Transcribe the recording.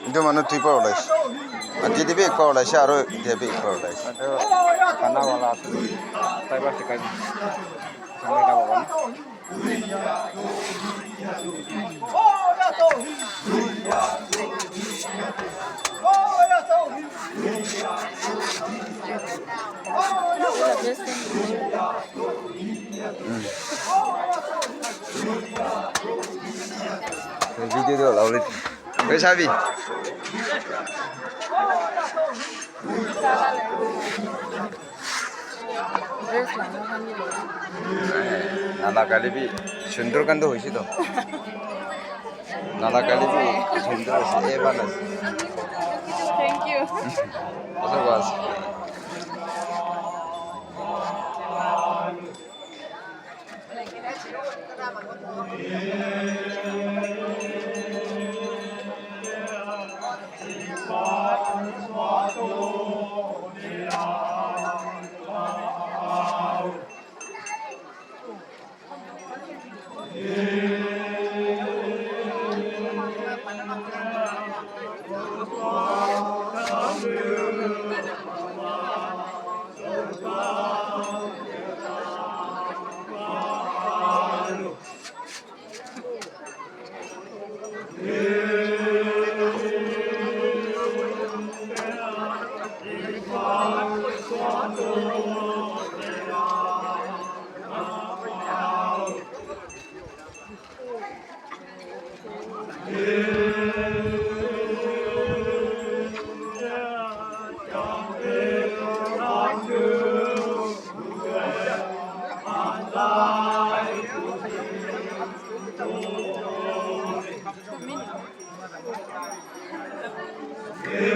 Itu mana tipe olas? Nanti dia bek olas, aro dia bek olas. Karena wala fiber sekai sampai kawan. Video tu lah ulit. Wes Abi. नाला काली भी सुंदरकांड होइसे तो नाला काली भी सुंदर से ए बाला Thank you. अच्छा बास